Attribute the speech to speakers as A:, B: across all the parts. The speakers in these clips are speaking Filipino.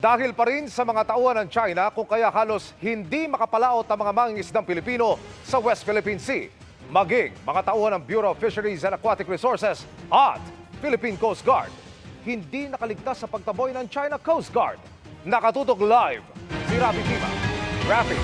A: Dahil pa rin sa mga tauhan ng China kung kaya halos hindi makapalaot ang mga mangingisdang Pilipino sa West Philippine Sea, maging mga tauhan ng Bureau of Fisheries and Aquatic Resources at Philippine Coast Guard. Hindi nakaligtas sa pagtaboy ng China Coast Guard. Nakatutok live si Rafi Tima. Rafi.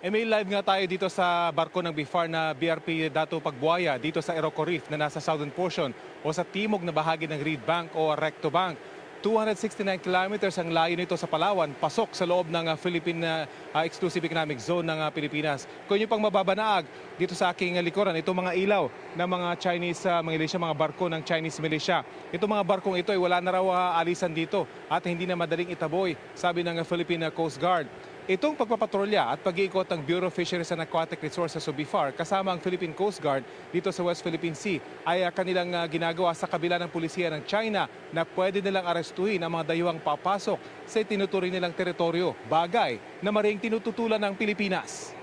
B: May live nga tayo dito sa barko ng BIFAR na BRP Dato Pagbuaya dito sa Iroquois Reef na nasa southern portion o sa timog na bahagi ng Reed Bank o Recto Bank. 269 kilometers ang layo nito sa Palawan, pasok sa loob ng Philippine Exclusive Economic Zone ng Pilipinas. Kung yung pang mababanaag dito sa aking likuran, itong mga ilaw ng mga Chinese militia, mga barko ng Chinese militia. Itong mga barkong ito ay wala na raw alisan dito at hindi na madaling itaboy, sabi ng Philippine Coast Guard. Itong pagpapatrolya at pag-iikot ng Bureau of Fisheries and Aquatic Resources o BIFAR kasama ang Philippine Coast Guard dito sa West Philippine Sea ay kanilang ginagawa sa kabila ng pulisiya ng China na pwede nilang arestuhin ang mga dayuhang papasok sa tinuturing nilang teritoryo, bagay na maring tinututulan ng Pilipinas.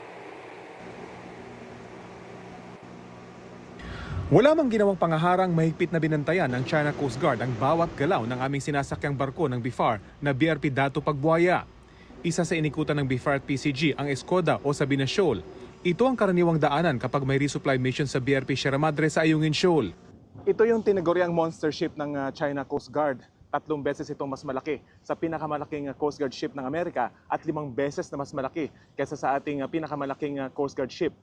B: Wala mang ginawang pangaharang, mahigpit na binantayan ng China Coast Guard ang bawat galaw ng aming sinasakyang barko ng BIFAR na BRP Dato Pagbuaya. Isa sa inikutan ng BIFAR at PCG ang Escoda o Sabina Shoal. Ito ang karaniwang daanan kapag may resupply mission sa BRP Sierra Madre sa Ayungin Shoal. Ito yung tinaguriang monster ship ng China Coast Guard. 3 beses itong mas malaki sa pinakamalaking Coast Guard ship ng Amerika at 5 beses na mas malaki kaysa sa ating pinakamalaking Coast Guard ship,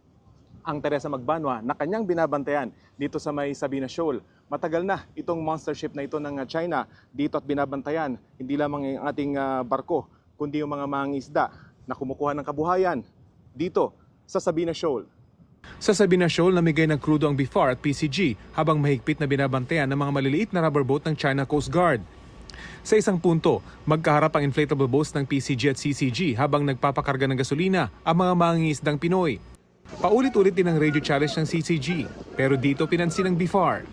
B: ang Teresa Magbanwa, na kanyang binabantayan dito sa may Sabina Shoal. Matagal na itong monster ship na ito ng China dito at binabantayan hindi lamang ang ating barko, kundi yung mga mangingisda na kumukuha ng kabuhayan dito sa Sabina Shoal. Sa Sabina Shoal, namigay ng krudo ang BIFAR at PCG habang mahigpit na binabantayan ng mga maliliit na rubber boat ng China Coast Guard. Sa isang punto, magkaharap ang inflatable boats ng PCG at CCG habang nagpapakarga ng gasolina ang mga mangingisdang Pinoy. Paulit-ulit din ang radio challenge ng CCG, pero dito pinansin ng BIFAR.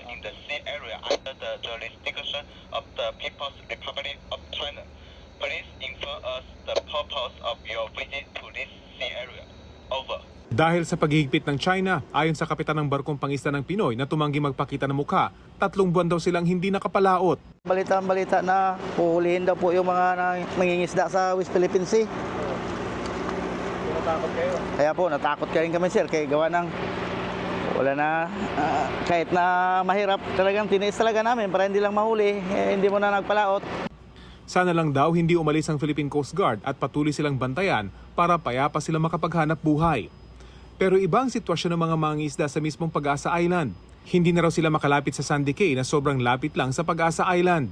C: In the sea area under the jurisdiction of the People's Republic of China. Please inform us the purpose of your visit to this sea area. Over.
B: Dahil sa paghihigpit ng China, ayon sa kapitan ng barkong pangisda ng Pinoy na tumanggi magpakita ng mukha, 3 buwan daw silang hindi nakapalaot.
D: Balita na puhulihin daw po yung mga mangingisda sa West Philippine Sea.
B: Natakot kayo?
D: Kaya po, natakot ka rin kami sir, kaya gawa ng wala na, kahit na mahirap talagang tiniis talaga namin para hindi lang mahuli, hindi mo na nagpalaot.
B: Sana lang daw hindi umalis ang Philippine Coast Guard at patuloy silang bantayan para payapa sila makapaghanap buhay. Pero iba ang sitwasyon ng mga mangingisda sa mismong Pag-asa Island. Hindi na raw sila makalapit sa Sandy Cay na sobrang lapit lang sa Pag-asa Island.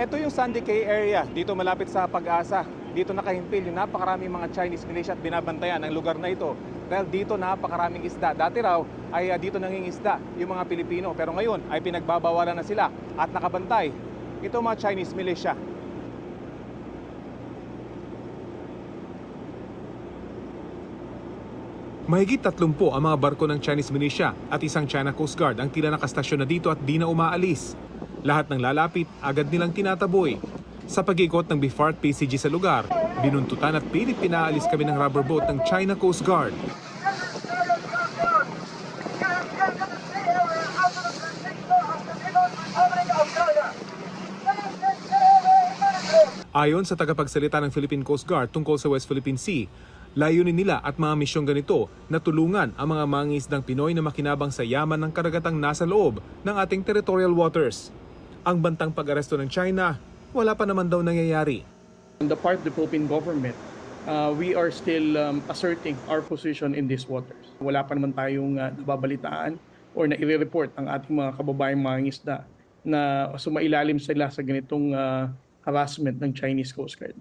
B: Ito yung Sandy Cay area, dito malapit sa Pag-asa. Dito nakahimpil yung napakaraming mga Chinese militia at binabantayan ang lugar na ito. Dahil dito napakaraming isda. Dati raw ay dito nangingisda yung mga Pilipino. Pero ngayon ay pinagbabawalan na sila at nakabantay ito mga Chinese militia. Mahigit 30 ang mga barko ng Chinese militia at isang China Coast Guard ang tila nakastasyon na dito at di na umaalis. Lahat ng lalapit, agad nilang tinataboy. Sa pag-ikot ng BIFAR at PCG sa lugar, binuntutan at pilit pinaalis kami ng rubber boat ng China Coast Guard. Ayon sa tagapagsalita ng Philippine Coast Guard tungkol sa West Philippine Sea, layunin nila at mga misyong ganito na tulungan ang mga mangingisdang Pinoy na makinabang sa yaman ng karagatang nasa loob ng ating territorial waters. Ang bantang pag-aresto ng China, wala pa naman daw nangyayari.
E: On the part of the Philippine government, we are still asserting our position in these waters. Wala pa naman tayong nababalitaan or na i-report ang ating mga kababayang mangingisda na sumailalim sila sa ganitong harassment ng Chinese Coast Guard.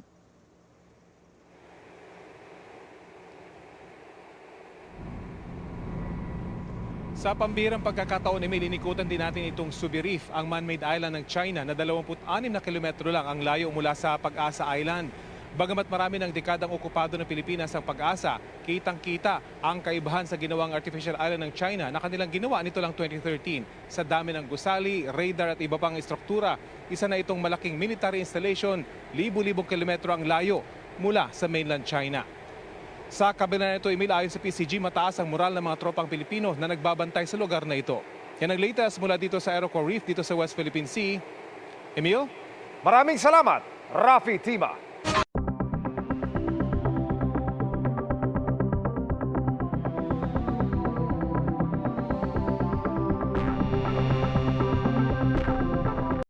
B: Sa pambirang pagkakataon, may linikutan din natin itong Subi Reef, ang man-made island ng China na 26 na kilometro lang ang layo mula sa Pag-asa Island. Bagamat marami ng dekadang okupado ng Pilipinas ang Pag-asa, kitang-kita ang kaibahan sa ginawang artificial island ng China na kanilang ginawa nito lang 2013. Sa dami ng gusali, radar at iba pang istruktura, isa na itong malaking military installation, libu-libong kilometro ang layo mula sa mainland China. Sa kabila nito, Emil, ayon sa PCG, mataas ang moral ng mga tropang Pilipino na nagbabantay sa lugar na ito. Yan ang latest mula dito sa Aerocore Reef dito sa West Philippine Sea. Emil?
A: Maraming salamat, Rafi Tima.